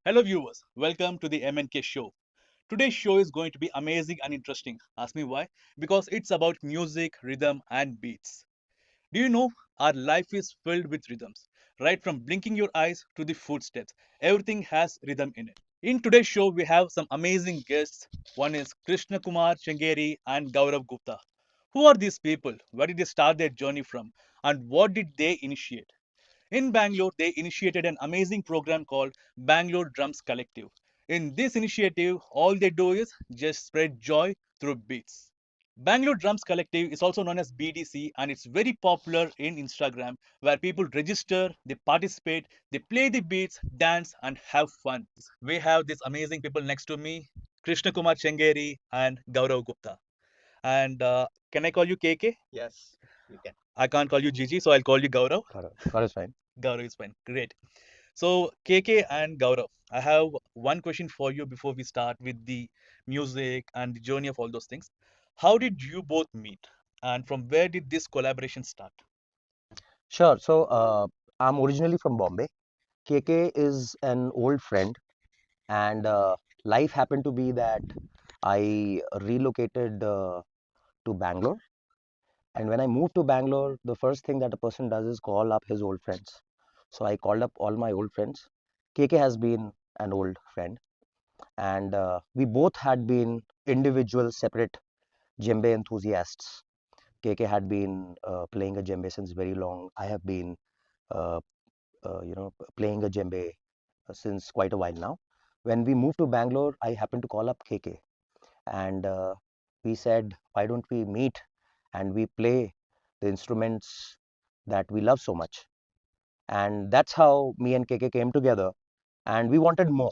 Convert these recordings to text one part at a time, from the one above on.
Hello, viewers. Welcome to the MNK Show. Today's show is going to be amazing and interesting. Ask me why? Because it's about music, rhythm, and beats. Do you know our life is filled with rhythms? Right from blinking your eyes to the footsteps, everything has rhythm in it. In today's show, we have some amazing guests. One is Krishnakumar, Chengeri, and Gaurav Gupta. Who are these people? Where did they start their journey from? And what did they initiate? In Bangalore, they initiated an amazing program called Bangalore Drums Collective. In this initiative, all they do is just spread joy through beats. Bangalore Drums Collective is also known as BDC and it's very popular in Instagram where people register, they participate, they play the beats, dance, and have fun. We have these amazing people next to me, Krishnakumar Chengeri and Gaurav Gupta. And can I call you KK? Yes, you can. I can't call you Gigi, so I'll call you Gaurav. Gaurav is fine. Gaurav is fine. Great. So, KK and Gaurav, I have one question for you before we start with the music and the journey of all those things. How did you both meet? And from where did this collaboration start? Sure. I'm originally from Bombay. KK is an old friend, and life happened to be that I relocated to Bangalore. And when I moved to Bangalore, the first thing that a person does is call up his old friends. So I called up all my old friends. KK has been an old friend, and we both had been individual, separate djembe enthusiasts. KK had been playing a djembe since very long. I have been uh, playing a djembe since quite a while now. When we moved to Bangalore, I happened to call up KK and we said, why don't we meet and we play the instruments that we love so much? And that's how me and KK came together. And we wanted more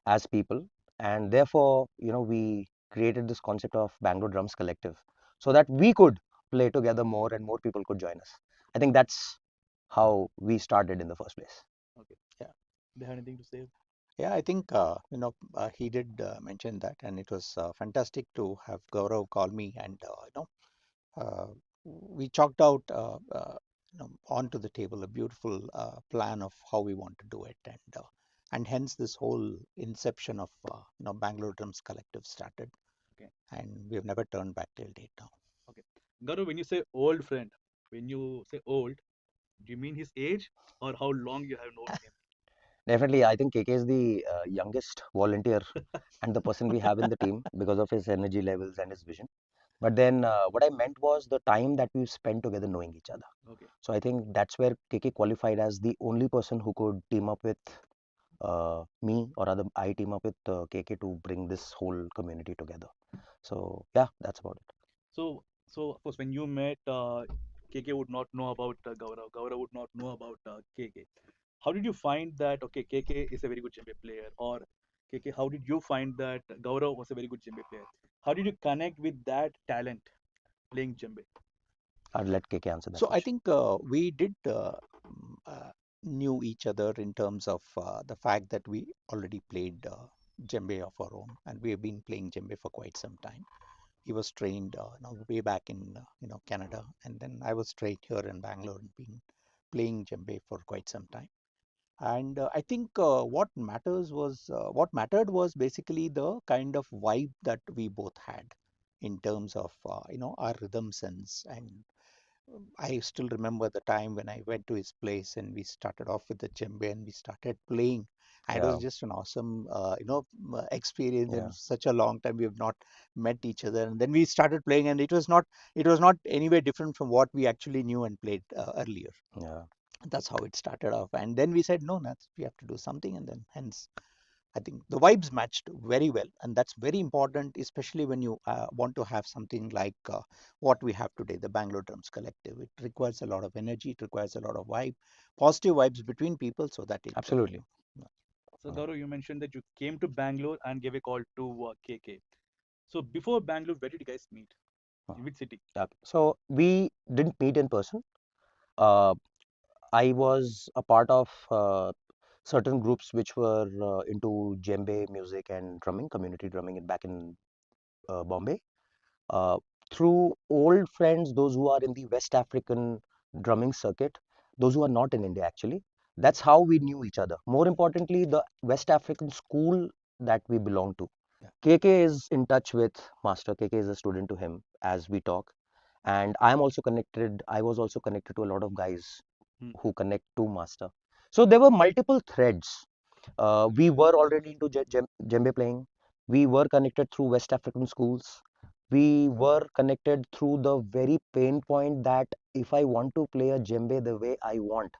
as people. And therefore, we created this concept of Bangalore Drums Collective so that we could play together more and more people could join us. I think that's how we started in the first place. Okay. Yeah, Do you have anything to say? yeah, I think he did mention that, and it was fantastic to have Gaurav call me, and we chalked out onto the table a beautiful plan of how we want to do it, and hence this whole inception of Bangalore Drums Collective started, Okay. and we have never turned back till date now. Okay. Gaurav, when you say old friend, when you say old, do you mean his age or how long you have known Definitely, I think KK is the youngest volunteer and the person we have in the team because of his energy levels and his vision. But then what I meant was the time that we've spent together knowing each other. him? Okay. So I think that's where KK qualified as the only person who could team up with me, or rather I team up with KK to bring this whole community together. So yeah, that's about it. So of course, when you met, KK would not know about Gaurav. Gaurav would not know about KK. How did you find that? Okay, KK is a very good djembe player, or KK, how did you find that Gaurav was a very good djembe player? How did you connect with that talent playing djembe? I'll let KK answer that So I question. think we did knew each other in terms of the fact that we already played djembe of our own, and we have been playing djembe for quite some time. He was trained way back in Canada, and then I was trained here in Bangalore and been playing djembe for quite some time. And I think what mattered was basically the kind of vibe that we both had in terms of our rhythm sense. And I still remember the time when I went to his place and we started off with the djembe and we started playing. And it was Yeah, just an awesome, experience. yeah, And such a long time we have not met each other. And then we started playing, and it was not anywhere different from what we actually knew and played earlier. yeah. That's how it started off. And then we said, no, we have to do something. And then hence I think the vibes matched very well, and that's very important, especially when you want to have something like what we have today, the Bangalore Drums Collective. It requires a lot of energy, it requires a lot of positive vibes between people, so that it. Absolutely. So Mm. Gaurav, you mentioned that you came to Bangalore and gave a call to KK. So before Bangalore, where did you guys meet? Mm. In which city? Yeah. So we didn't meet in person. Uh, I was a part of certain groups which were into djembe music and drumming, community drumming back in Bombay. Uh, Through old friends, those who are in the West African drumming circuit, those who are not in India actually, That's how we knew each other. More importantly, the West African school that we belong to. Yeah. KK is in touch with Master. KK is a student to him as we talk. And I was also connected to a lot of guys Mm, who connect to Master. So there were multiple threads. We were already into djembe playing. We were connected through West African schools. We were connected through the very pain point that if I want to play a djembe the way I want,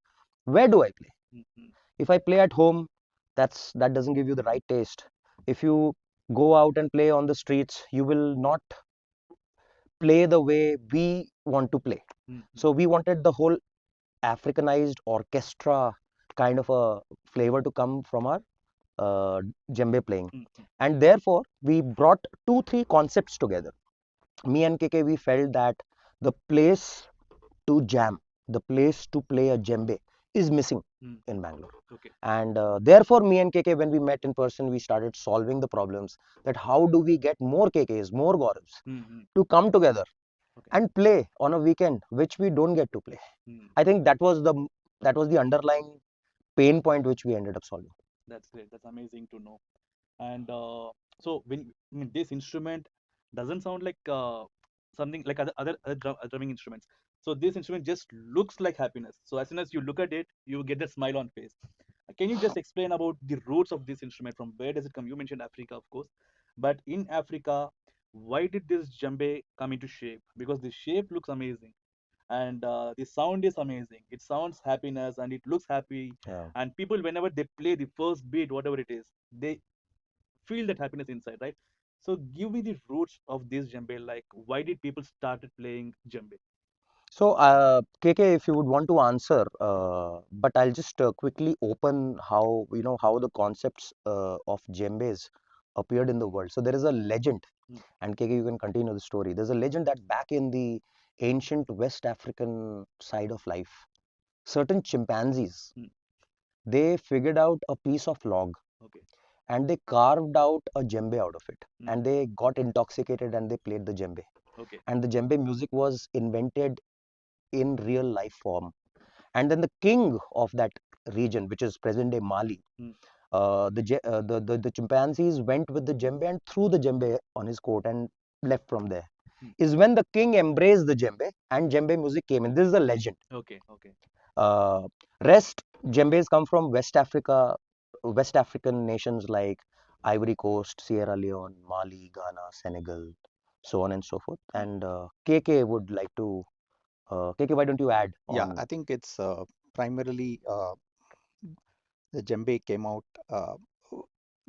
where do I play? mm, mm, If I play at home, that doesn't give you the right taste. If you go out and play on the streets, you will not play the way we want to play. mm, mm, So we wanted the whole Africanized orchestra kind of a flavor to come from our djembe playing. mm, mm, And therefore, we brought two, three concepts together. Me and KK, we felt that the place to jam, the place to play a djembe is missing mm, in mm. Bangalore. Okay. And therefore, me and KK, when we met in person, we started solving the problems that how do we get more KKs, more Gauravs Mm, mm. to come together Okay. and play on a weekend, which we don't get to play. Mm. I think that was the underlying pain point which we ended up solving. That's great. That's amazing to know. And so when I mean, this instrument doesn't sound like something like other drumming instruments. So this instrument just looks like happiness. So as soon as you look at it, you get that smile on face. Can you just explain about the roots of this instrument? From where does it come? You mentioned Africa, of course, but in Africa, why did this djembe come into shape? Because the shape looks amazing, and the sound is amazing. It sounds happiness, and it looks happy. Yeah. And people, whenever they play the first beat, whatever it is, they feel that happiness inside, right? So give me the roots of this djembe. Like, why did people started playing djembe? So, KK, if you would want to answer, but I'll just quickly open how the concepts of djembes appeared in the world. So there is a legend, Mm, and KK, you can continue the story. There's a legend that back in the ancient West African side of life, certain chimpanzees, mm, they figured out a piece of log okay. and they carved out a djembe out of it, and Mm, they got intoxicated and they played the djembe. okay. And the djembe music was invented in real life form. And then the king of that region, which is present day Mali, Mm, the chimpanzees went with the djembe and threw the djembe on his coat and left from there. mm, Is when the king embraced the djembe and djembe music came in. This is a legend. okay. Okay. Uh, Rest djembes come from West Africa, West African nations like Ivory Coast, Sierra Leone, Mali, Ghana, Senegal, so on and so forth. Mm, And KK would like to, KK, why don't you add Yeah, on? I think it's primarily the djembe came out.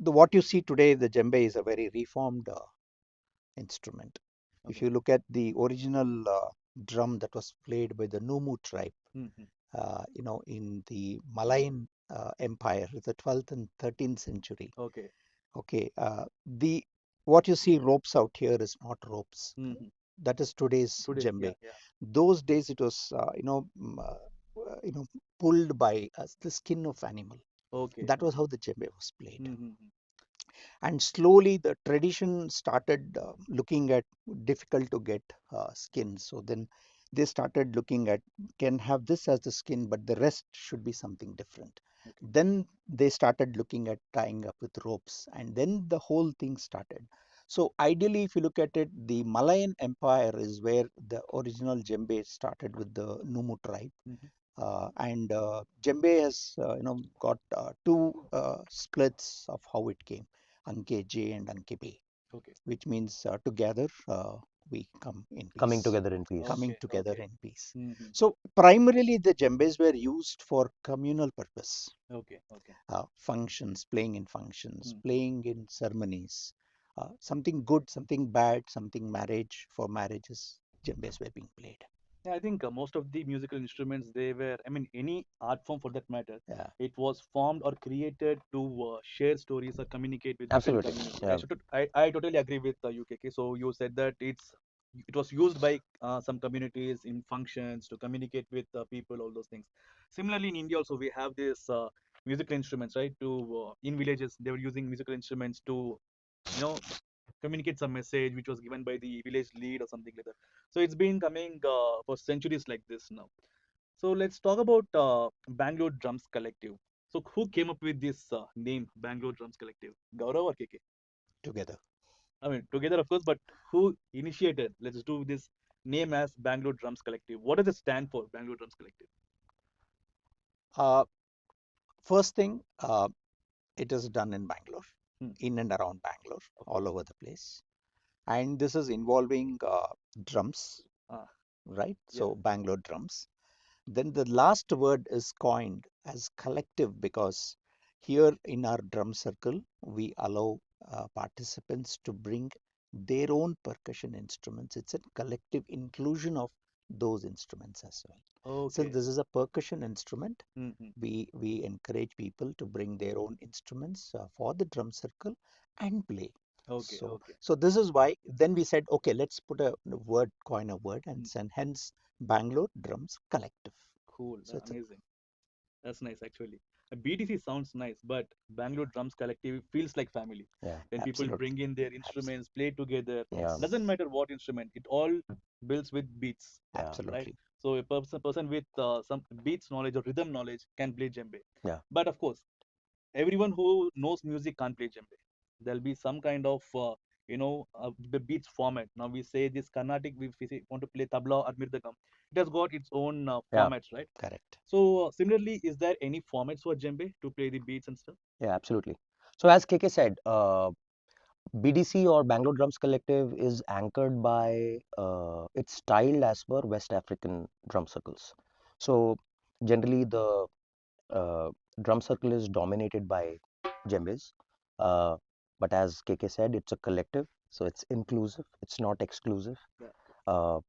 The what you see today, the djembe is a very reformed instrument. If okay. you look at the original drum that was played by the Numu tribe, Mm, mm, in the Malayan Empire, the 12th and 13th century. okay. Okay, the what you see ropes out here is not ropes. Mm, mm. That is today's Today's, yeah, djembe. yeah. Those days it was, pulled by the skin of animal. Okay. That was Okay. how the djembe was played. Mm, mm, mm. And slowly the tradition started looking at difficult to get skin. So then they started looking at can have this as the skin, but the rest should be something different. Okay. Then they started looking at tying up with ropes, and then the whole thing started. So ideally, if you look at it, the Malayan Empire is where the original djembe started with the Numu tribe, Mm-hmm. and djembe has got two splits of how it came, Anke J and Anke B, Okay. which means together we come in Coming peace, together in peace. coming Okay. together Okay. in peace. Mm-hmm. So primarily the djembes were used for communal purpose, Okay. Okay. functions, playing in functions, Mm-hmm. playing in ceremonies, something good, something bad, something marriage, for marriages, djembes were being played. Yeah, I think most of the musical instruments, they were, I mean, any art form for that matter, Yeah. it was formed or created to share stories or communicate with different Absolutely. community. Yeah. I totally agree with UKK. So you said that it was used by some communities in functions to communicate with people, all those things. Similarly, in India also, we have this musical instruments, right? To in villages, they were using musical instruments to, you know, communicate some message which was given by the village lead or something like that. So it's been coming for centuries like this now. So let's talk about Bangalore Drums Collective. So who came up with this name, Bangalore Drums Collective? Gaurav or KK? together. I mean, together, of course, but who initiated? Let's do this name as Bangalore Drums Collective. What does it stand for, Bangalore Drums Collective? Uh, First thing, it is done in Bangalore, Hmm. in and around Bangalore, Of all course. over the place. And this is involving drums, Ah, right? yeah. So Bangalore drums. Then the last word is coined as collective because here in our drum circle, we allow participants to bring their own percussion instruments. It's a collective inclusion of those instruments as well. Since Okay. this is a percussion instrument, Mm-hmm. we encourage people to bring their own instruments for the drum circle and play. Okay. So, Okay. so this is why then we said, okay, let's put a word, coin a word, and Mm. send hence Bangalore Drums Collective. Cool. So it's a Amazing. That's nice, actually. A BDC sounds nice, but Bangalore Drums Collective feels like family. Yeah, When people absolutely, bring in their abs instruments, play together, yeah, doesn't yes, matter what instrument, it all builds with beats, yeah, right? absolutely. So a person with some beats knowledge or rhythm knowledge can play djembe. yeah, But of course, everyone who knows music can't play djembe. There'll be some kind of the beats format. Now we say this Carnatic, we say, want to play tabla or mirdagam. It has got its own yeah, formats, right? Correct. So similarly, is there any formats for djembe to play the beats and stuff? yeah, absolutely. So as KK said, BDC or Bangalore Drums Collective is anchored by it's styled as per West African drum circles. So generally the uh, drum circle is dominated by djembes, uh, but as KK said, it's a collective, so it's inclusive, it's not exclusive. Yeah. Uh,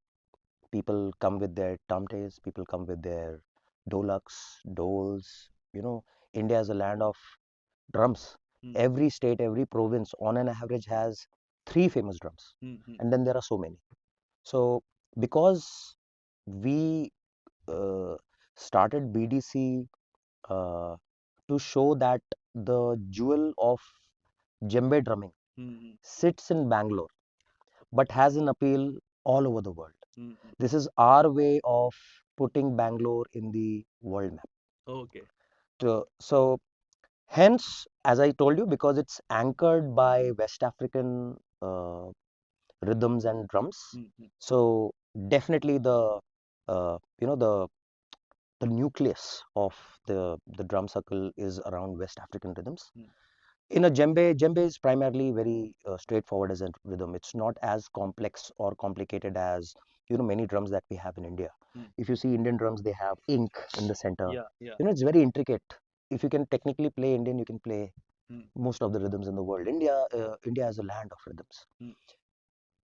People come with their tamtes, people come with their dolaks, doles. India is a land of drums. Mm, Every state, every province, on an average, has three famous drums, mm, mm, and then there are so many. So, because we uh, started BDC uh, to show that the jewel of djembe drumming mm, mm, sits in Bangalore, but has an appeal all over the world. mm, mm. This is our way of putting Bangalore in the world map. Okay. So, hence, as I told you, because it's anchored by West African rhythms and drums, Mm, mm, so definitely uh, you know the the nucleus of the drum circle is around West African rhythms. mm, In a djembe is primarily very straightforward as a rhythm. It's not as complex or complicated as many drums that we have in India. mm. If you see Indian drums, they have ink in the center. Yeah, yeah. It's very intricate. If you can technically play Indian, you can play Mm, most of the rhythms in the world. India is a land of rhythms. mm.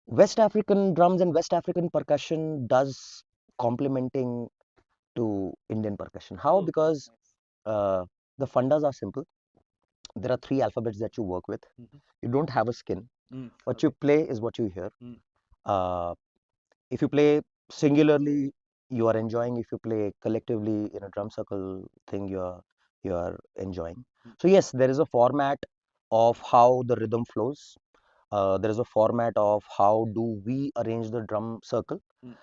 West African drums and West African percussion does complementing to Indian percussion. How? Okay, Because nice. uh, the fundas are simple. There are three alphabets that you work with. Mm-hmm. You don't have a skin. Mm, What you okay. play is what you hear. Mm, Uh, if you play singularly, you are enjoying. If you play collectively in a drum circle thing, you are enjoying. mm, So yes, there is a format of how the rhythm flows. There is a format of how do we arrange the drum circle. mm,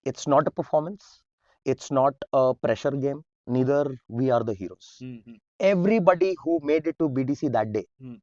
It's not a performance. It's not a pressure game. Neither we are the heroes. mm, mm, Everybody who made it to BDC that day mm.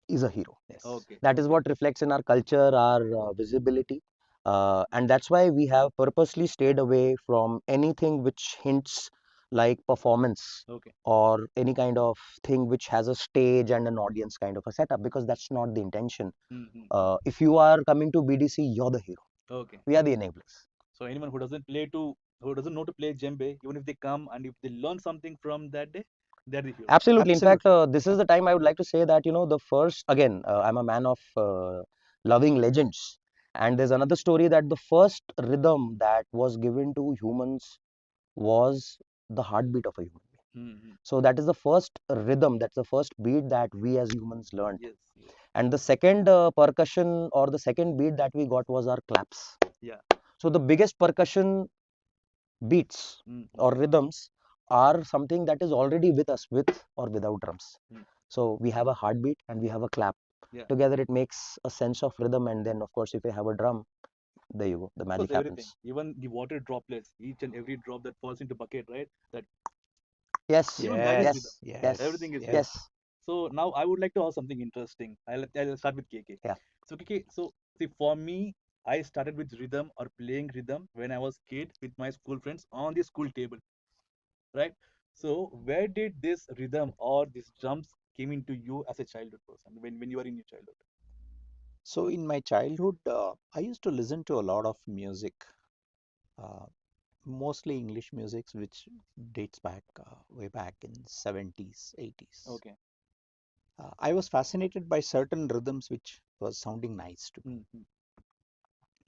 is a hero. Yes, Okay, That is okay. what reflects in our culture, our visibility. And that's why we have purposely stayed away from anything which hints like performance Okay. or any kind of thing which has a stage and an audience kind of a setup, because that's not the intention. Mm, mm, mm. If you are coming to BDC, you're the hero. Okay. We are the enablers. So anyone who doesn't know to play djembe, even if they come and if they learn something from that day, they're the hero. Absolutely. In fact, absolutely. this is the time I would like to say that, the first, again, I'm a man of loving legends. And there's another story that the first rhythm that was given to humans was the heartbeat of a human being. Mm, mm. So that is the first rhythm, that's the first beat that we as humans learned. Yes, yes. And the second percussion or the second beat that we got was our claps. Yeah. So the biggest percussion beats Mm, mm, or rhythms are something that is already with us, with or without drums. mm. So we have a heartbeat and we have a clap. Yeah. Together it makes a sense of rhythm, and then of course if we have a drum, There you go. The Of course, magic everything, happens. even the water droplets, each and every drop that falls into bucket, right? That Yes, even that is Yes, rhythm. yes, yes, Everything yes, is rhythm. yes. yes. So now I would like to ask something interesting. I'll start with KK. Yeah. So KK, so see for me, I started with rhythm or playing rhythm when I was kid with my school friends on the school table, right? So where did this rhythm or these drums came into you as a childhood person when you were in your childhood? So in my childhood, I used to listen to a lot of music, uh, mostly English music, which dates back way back in 70s, 80s. Okay. I was fascinated by certain rhythms which was sounding nice to me. Mm-hmm.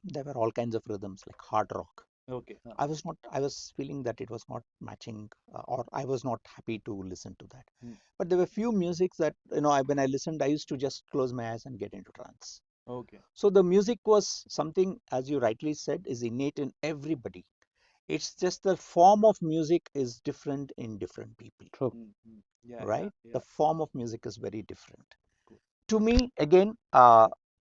There were all kinds of rhythms like hard rock. Okay. I was feeling that it was not matching, or I was not happy to listen to that. Mm. But there were few musics that, when I listened, I used to just close my eyes and get into trance. Okay. So the music was something, as you rightly said, is innate in everybody. It's just the form of music is different in different people, True. Mm-hmm. Yeah. Yeah. right? The Yeah. form of music is very different. Cool. To me, again,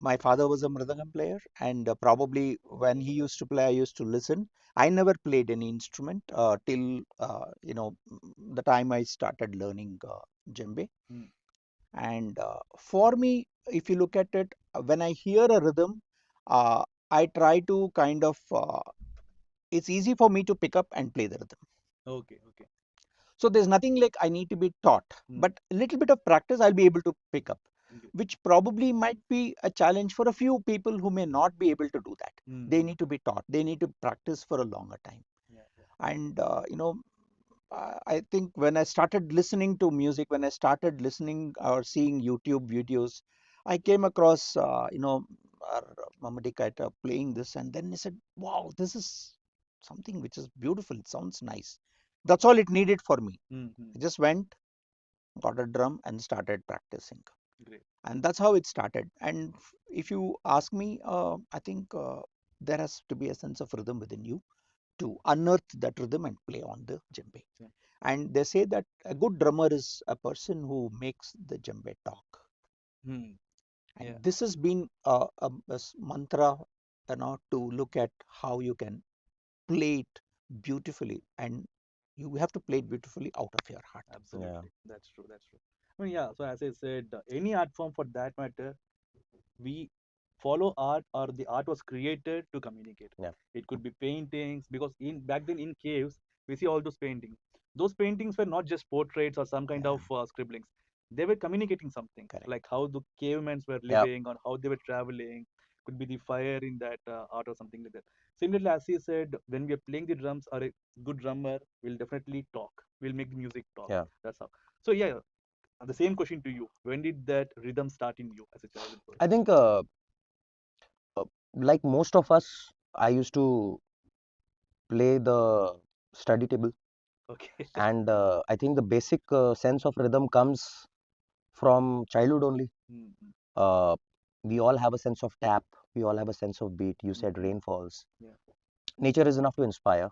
my father was a mridangam player, and probably when he used to play, I used to listen. I never played any instrument till the time I started learning djembe. Mm. And for me, if you look at it, when I hear a rhythm, I try to kind of it's easy for me to pick up and play the rhythm. Okay. Okay. So there's nothing like I need to be taught, Mm. but a little bit of practice I'll be able to pick up, Okay. which probably might be a challenge for a few people who may not be able to do that. They Mm-hmm. need to be taught, they need to practice for a longer time. Yeah. Yeah. And I think when I started listening to music, when I started listening or seeing YouTube videos, I came across our Mamadi Kaita playing this, and then I said, "Wow, this is something which is beautiful. It sounds nice." That's all it needed for me. Mm-hmm. I just went, got a drum, and started practicing, Great. and that's how it started. And if you ask me, I think there has to be a sense of rhythm within you to unearth that rhythm and play on the djembe. Yeah. And they say that a good drummer is a person who makes the djembe talk. Mm. Yeah. And this has been a mantra, to look at how you can play it beautifully, and you have to play it beautifully out of your heart. Yeah. Absolutely. That's true. That's true. I mean, yeah. So as I said, any art form for that matter, we follow art or the art was created to communicate. Yeah. It could be paintings because in back then in caves we see all those paintings. Those paintings were not just portraits or some kind Yeah, of scribblings. They were communicating something like correct. how the cavemen were Yeah. living or how they were traveling. Could be the fire in that art or something like that. Similarly, as he said, when we are playing the drums or a good drummer will definitely talk. Will make the music talk. Yeah. That's how. So yeah, the same question to you. When did that rhythm start in you as a childhood I person? think, uh, like most of us, I used to play the study table, Okay. and I think the basic sense of rhythm comes from childhood only. Mm-hmm. Uh, we all have a sense of tap. We all have a sense of beat. You said Mm-hmm. rainfalls. Yeah. Nature is enough to inspire.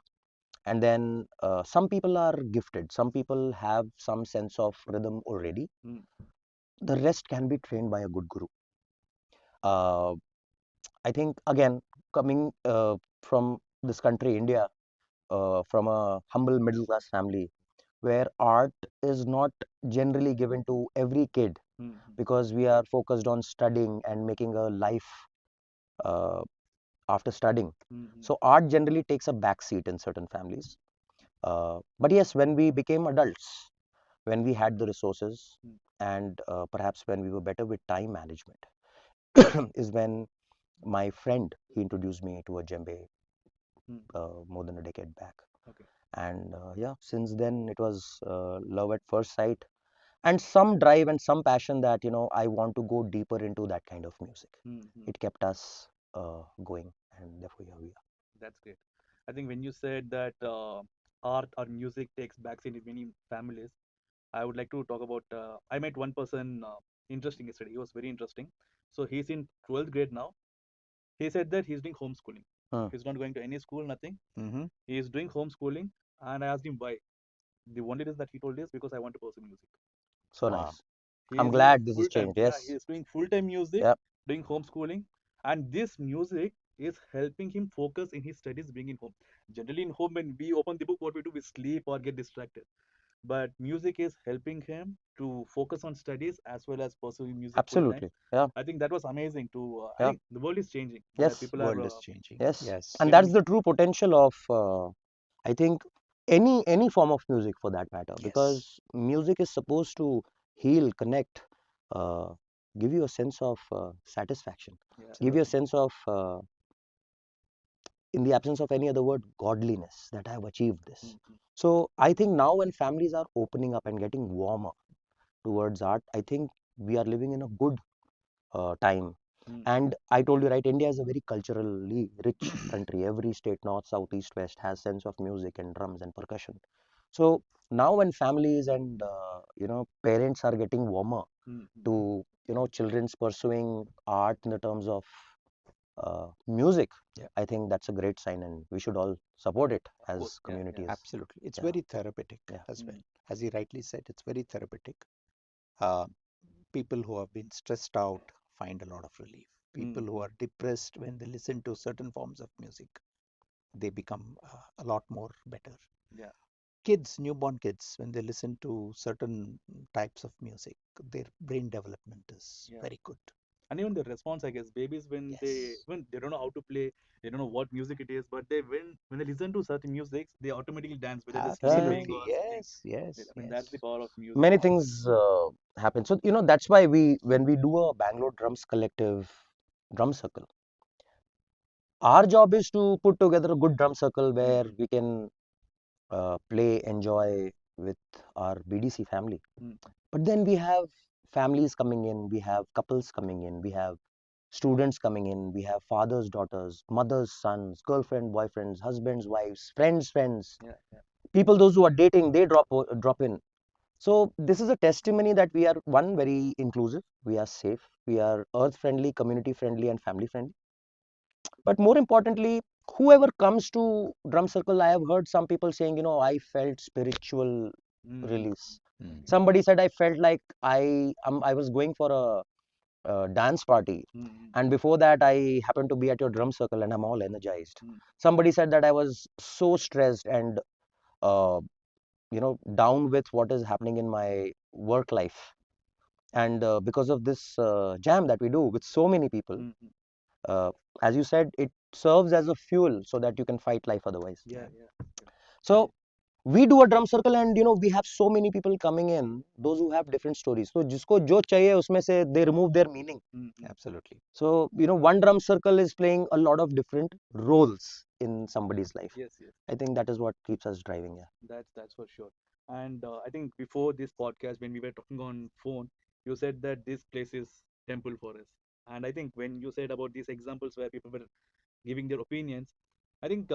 And then some people are gifted. Some people have some sense of rhythm already. Mm. The rest can be trained by a good guru. Uh, I think again, coming from this country, India, from a humble middle class family, where art is not generally given to every kid Mm-hmm. because we are focused on studying and making a life uh, after studying. Mm-hmm. So art generally takes a back seat in certain families. But yes, when we became adults, when we had the resources, Mm. and perhaps when we were better with time management, is when my friend he introduced me to a djembe Mm. more than a decade back. Okay. And yeah, since then it was love at first sight, and some drive and some passion that I want to go deeper into that kind of music. Mm-hmm. It kept us going, and therefore here we are. That's great. I think when you said that art or music takes backseat in many families, I would like to talk about. I met one person interesting yesterday. He was very interesting. So he's in 12th grade now. He said that he's doing homeschooling. Hmm. He's not going to any school, nothing. Mm-hmm. He is doing homeschooling. And I asked him why. The only reason that he told is because I want to pursue music. So Wow. nice. He I'm is doing glad this has full time. changed. Yeah, he Yes. is doing full time music, Yep. doing homeschooling, and this music is helping him focus in his studies being in home. Generally, in home, when we open the book, what we do, we sleep or get distracted. But music is helping him to focus on studies as well as pursuing music full time. Absolutely. Yeah. I think that was amazing to, I Yeah. think the world is changing where Yes. people are World is changing. Yes. Yes. And that's getting, the true potential of, I think, any form of music for that matter, Yes. because music is supposed to heal, connect, uh, give you a sense of satisfaction, yeah, give you a Absolutely. sense of, in the absence of any other word, godliness, that I have achieved this. mm, So I think now when families are opening up and getting warmer towards art, I think we are living in a good time. mm, And I told you, right, India is a very culturally rich country. Every state, north, south, east, west, has sense of music and drums and percussion. So now when families and parents are getting warmer mm, to children's pursuing art in the terms of music, Yeah. I think that's a great sign, and we should all support it of course, as yeah, yeah, communities. Absolutely. It's Yeah, very therapeutic yeah, as well. mm, As he rightly said, it's very therapeutic. Uh, People who have been stressed out find a lot of relief. People mm, who are depressed, when they listen to certain forms of music, they become a lot more better. yeah, Kids, newborn kids, when they listen to certain types of music, their brain development is yeah. very good. And even the response, I guess, babies Yes. when they don't know how to play, they don't know what music it is, but they when they listen to certain music, they automatically dance, whether they're yeah. sleeping Absolutely. or sitting. Yes. I Yes. mean, that's the Yes. power of music. Many things happen. So that's why when we do a Bangalore Drums Collective drum circle, our job is to put together a good drum circle Mm, where we can play, enjoy with our BDC family. mm, But then we have families coming in, we have couples coming in, we have students coming in, we have fathers, daughters, mothers, sons, girlfriend, boyfriends, husbands, wives, friends, yeah, yeah, people those who are dating, they drop in. So this is a testimony that we are, one, very inclusive, we are safe, we are earth friendly, community friendly, and family friendly. But more importantly, whoever comes to drum circle, I have heard some people saying, I felt spiritual mm, mm, release. Mm. okay, Somebody said, I felt like I was going for a dance party, mm, mm, and before that I happened to be at your drum circle and I'm all energized. mm, Somebody said that I was so stressed and uh, down with what is happening in my work life, and because of this jam that we do with so many people, mm, mm, uh, as you said, it serves as a fuel so that you can fight life otherwise. yeah, Yeah. yeah, yeah, So we do a drum circle, and we have so many people coming in, those who have different stories. So jisko jo chahiye usme se they remove their meaning. mm, mm, Absolutely. So one drum circle is playing a lot of different roles in somebody's life. yes, yes. I think that is what keeps us driving. Yeah. That's for sure. And I think before this podcast, when we were talking on phone, you said that this place is temple for us. And I think when you said about these examples where people were giving their opinions, I think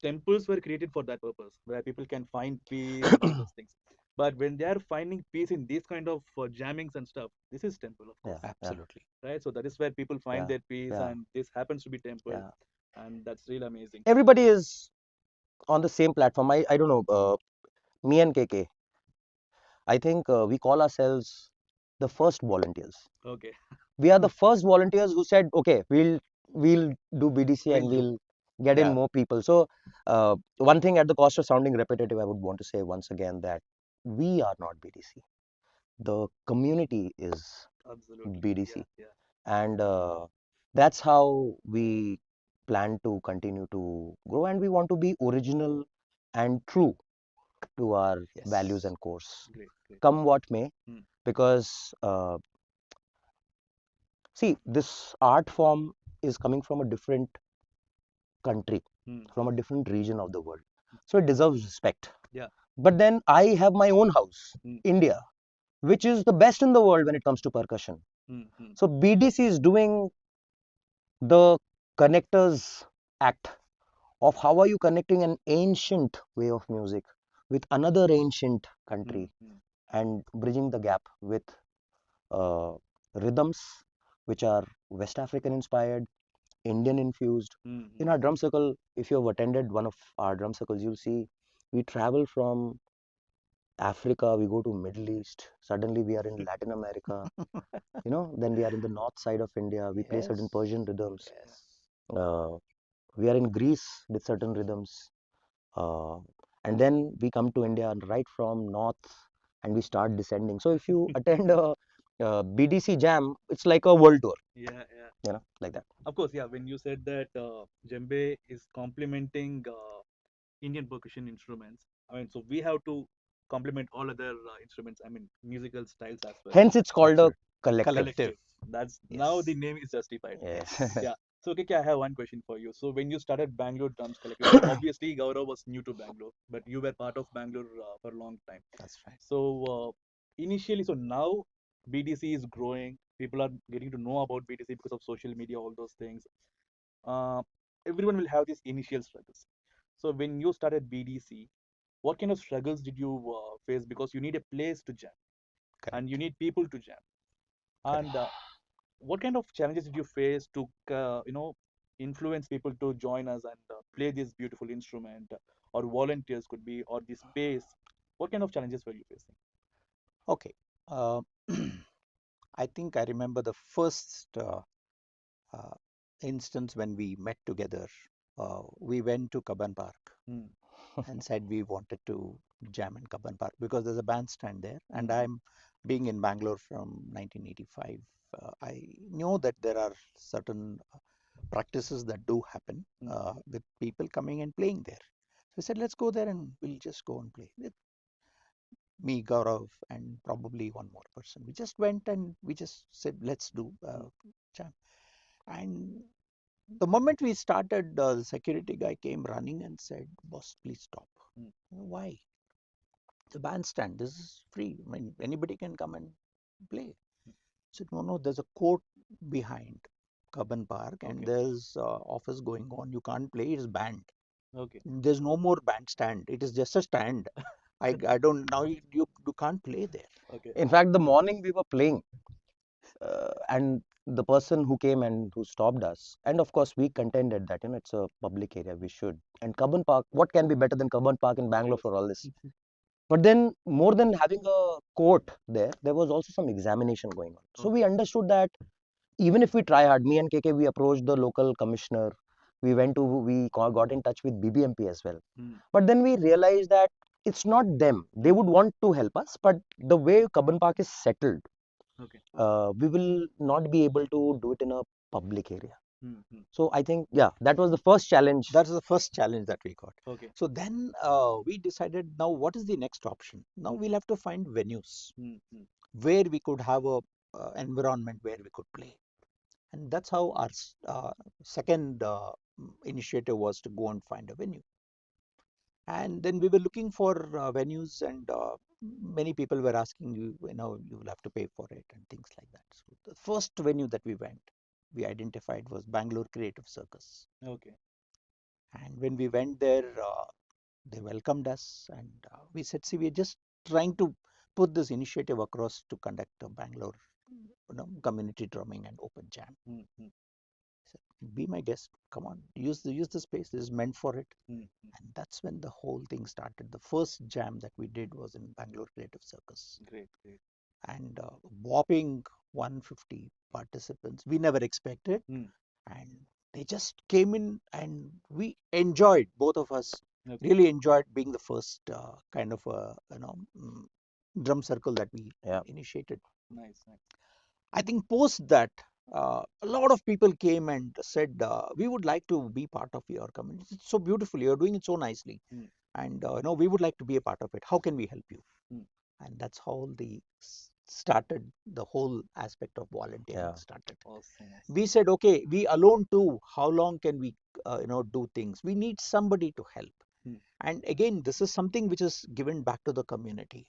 temples were created for that purpose, where people can find peace and all those things. But when they are finding peace in these kind of jammings and stuff, this is temple, of Yeah. course, Yeah. Absolutely. right? So that is where people find Yeah. their peace, Yeah. and this happens to be temple, Yeah. and that's really amazing. Everybody is on the same platform. I don't know. Me and KK, I think we call ourselves the first volunteers. Okay, We are the first volunteers who said, okay, we'll do BDC and will do. we'll get in Yeah. more people. So one thing, at the cost of sounding repetitive, I would want to say once again that we are not BDC. The community is Absolutely. Yeah, BDC, yeah. and that's how we plan to continue to grow, and we want to be original and true to our values Yes. and course, Great, great. come what may, Mm, because see, this art form is coming from a different country, mm, from a mm. different region of the world. So it deserves respect. Yeah. But then I have my own house, Mm, India, which is the best in the world when it comes to percussion. mm, mm, So BDC is doing the connectors act of how are you connecting an ancient way of music with another ancient mm, country mm, and bridging the gap with uh, rhythms which are West African inspired, Indian infused. mm, In mm. our drum circle, if you have attended one of our drum circles, you'll see we travel from Africa, we go to Middle East, suddenly we are in Latin America, then we are in the north side of India, we play certain Yes. Persian rhythms. Yes. Uh, we are in Greece with certain rhythms, uh, and then we come to India and right from north, and we start descending. So if you attend a BDC jam, it's like a world tour, Yeah, yeah. like that. Of course, yeah. When you said that djembe is complementing Indian percussion instruments, I mean, so we have to complement all other instruments. I mean, musical styles as well. Hence, it's called a Absolutely. collective. Collective. Collective. That's now the Yes. name is justified. Yes. Yeah. So, okay, I have one question for you. So, when you started Bangalore Drums Collective, so obviously Gaurav was new to Bangalore, but you were part of Bangalore for a long time. That's right. So, initially, so now BDC is growing. People are getting to know about BDC because of social media, all those things. Uh, Everyone will have these initial struggles. So, when you started BDC, what kind of struggles did you face? Because you need a place to jam and you Correct. need people to jam. And Correct. what kind of challenges did you face to influence people to join us and play this beautiful instrument, or volunteers could be, or the space? What kind of challenges were you facing? Okay. Uh, I think I remember the first uh, instance when we met together. We went to Kaban Park Hmm. and said we wanted to jam in Kaban Park because there's a bandstand there. And Hmm. I'm being in Bangalore from 1985. I know that there are certain practices that do happen Hmm. with people coming and playing there. So I said, let's go there and we'll just go and play. Me, Gaurav, and probably one more person. We just went and we just said, let's do Hmm. jam. And the moment we started, the security guy came running and said, boss, please stop. Hmm. Why? The bandstand, this is free. I mean, anybody can come and play. I said, no, no, there's a court behind Kaban Park and Okay. there's office going on. You can't play, it's banned. Okay. There's no more bandstand. It is just a stand. I don't, now you can't play there. Okay. In fact, the morning we were playing, and the person who came and who stopped us, and of course we contended that it's a public area, we should. And Kaban Park, what can be better than Kaban Park in Bangalore Obvious. for all this? But then, more than having a court there, there was also some examination going on. So we Okay. understood that even if we try hard, me and KK, we approached the local commissioner. We got in touch with BBMP as well. Hmm. But then we realized that it's not them. They Hmm. would want to help us, but the way Kaban Park is settled, Okay. we will not be able to do it in a public area. Hmm. Hmm. So I think, yeah, that was the first challenge. That's the first challenge that we got. Okay. So then we decided now what is the next option? Now Hmm. we'll have to find venues Hmm. Hmm. where we could have a environment where we could play. And that's how our second initiative was to go and find a venue. And then we were looking for venues, and many people were asking you will have to pay for it and things like that. So the first venue that we identified was Bangalore Creative Circus. Okay. And when we went there, they welcomed us, and we said, "See, we're just trying to put this initiative across to conduct a Bangalore, community drumming and open jam." Hmm. Hmm. I said, "Be my guest. Come on, use the space. This is meant for it." Hmm. Hmm. And that's when the whole thing started. The first jam that we did was in Bangalore Creative Circus, Great. Great. and whopping 150 participants. We never expected, Hmm. and they just came in, and we enjoyed. Both of us Okay. really enjoyed being the first kind of a drum circle that we Yeah. initiated. Nice. Nice. I think post that, a lot of people came and said, "We would like to be part of your community. It's so beautiful. You're doing it so nicely, Hmm. and we would like to be a part of it. How can we help you?" Hmm. And that's how started the whole aspect of volunteering Yeah. started. Awesome. We Awesome. said, okay, we alone too, how long can we do things? We need somebody to help. Hmm. And again, this is something which is given back to the community,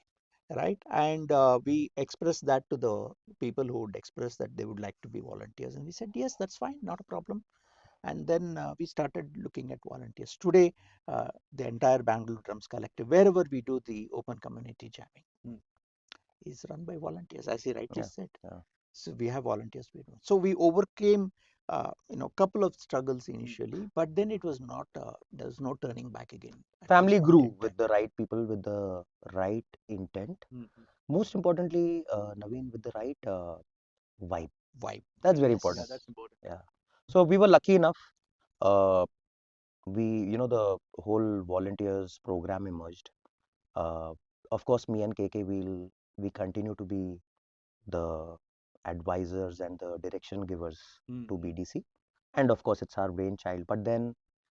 right? And we expressed that to the people who would express that they would like to be volunteers, and we said, yes, that's fine, not a problem. And then we started looking at volunteers. Today, the entire Bangalore Drums Collective, wherever we do the open community jamming, Hmm. is run by volunteers, as he rightly Yeah. said. Yeah. So we have volunteers. So we overcame, couple of struggles Hmm. initially, but then it was not. There was no turning back again at this Family point grew in time. with the right people, with the right intent. Hmm. Hmm. Most importantly, Naveen, with the right vibe. Vibe. That's very Yeah, important. Yes. that's important. Yeah. So we were lucky enough. uh, the whole volunteers program emerged. Uh, of course, me and KK, we continue to be the advisors and the direction givers to Mm-hmm. BDC. And of course, it's our brainchild. But then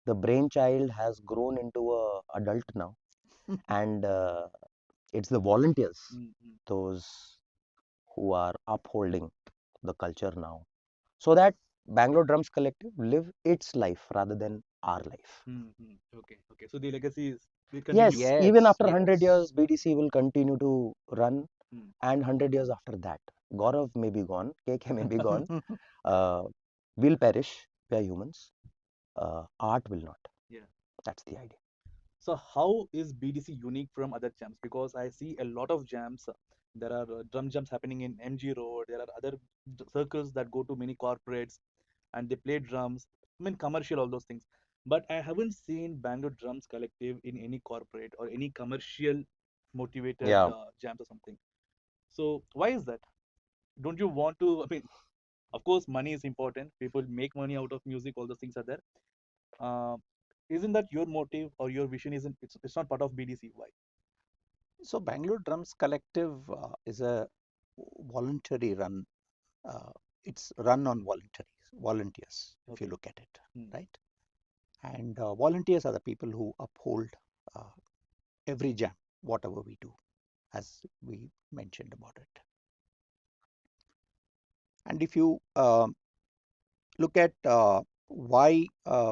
the brainchild has grown into a adult now, and it's the volunteers, Mm-hmm. those who are upholding the culture now, so that Bangalore Drums Collective live its life rather than our life. Mm-hmm. Okay. Okay. So the legacy is will continue. Yes, even Yes, after 100 yes. years, BDC will continue to run, Mm. and 100 years after that, Gaurav may be gone, KK may be gone, uh, we'll perish. We are humans. Art will not. Yeah. That's the idea. So how is BDC unique from other jams? Because I see a lot of jams. There are drum jams happening in MG Road. There are other circles that go to many corporates and they play drums. I mean, commercial, all those things. But I haven't seen Bangalore Drums Collective in any corporate or any commercial motivated Yeah. jams or something. So why is that? Don't you want to? I mean, of course, money is important. People make money out of music. All those things are there. Uh, isn't that your motive or your vision? Isn't it's not part of BDC? Why? So Bangalore Drums Collective is a voluntary run. Uh, it's run on volunteers, if you Okay. look at it, Hmm. right? And volunteers are the people who uphold uh, every jam, whatever we do, as we mentioned about it. And if you look at why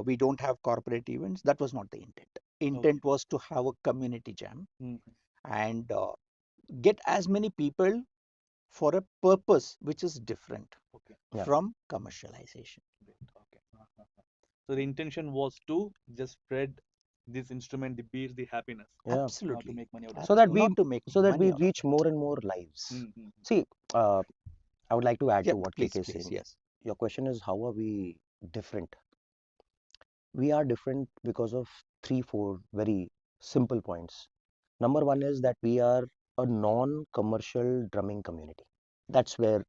we don't have corporate events, that was not the intent. Okay. Intent was to have a community jam Hmm. and get as many people for a purpose which is different Okay. Yeah. from commercialization. Great. Okay. So the intention was to just spread this instrument, the beats, the happiness, Yeah. not to Absolutely. make money out of So it. that we Not to make so that we money out of reach it. more and more lives. Mm-hmm. See, I would like to add Yeah, to what please, KK is please. saying. Yes. Your question is how are we different? We are different because of three, four very simple points. Number one is that we are a non-commercial drumming community. That's where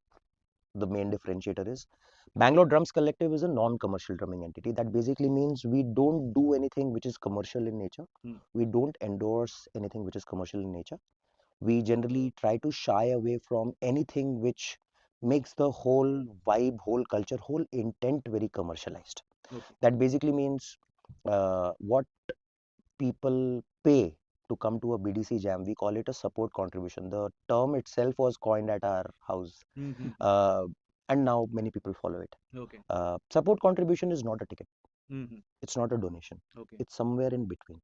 the main differentiator is. Bangalore Drums Collective is a non-commercial drumming entity. That basically means we don't do anything which is commercial in nature. Mm. We don't endorse anything which is commercial in nature. We generally try to shy away from anything which makes the whole vibe, whole culture, whole intent very commercialized. Okay. That basically means what people pay to come to a BDC jam, we call it a support contribution. The term itself was coined at our house, Mm-hmm. uh, and now many people follow it. Okay. Support contribution is not a ticket, Mm-hmm. it's not a donation, Okay. it's somewhere in between.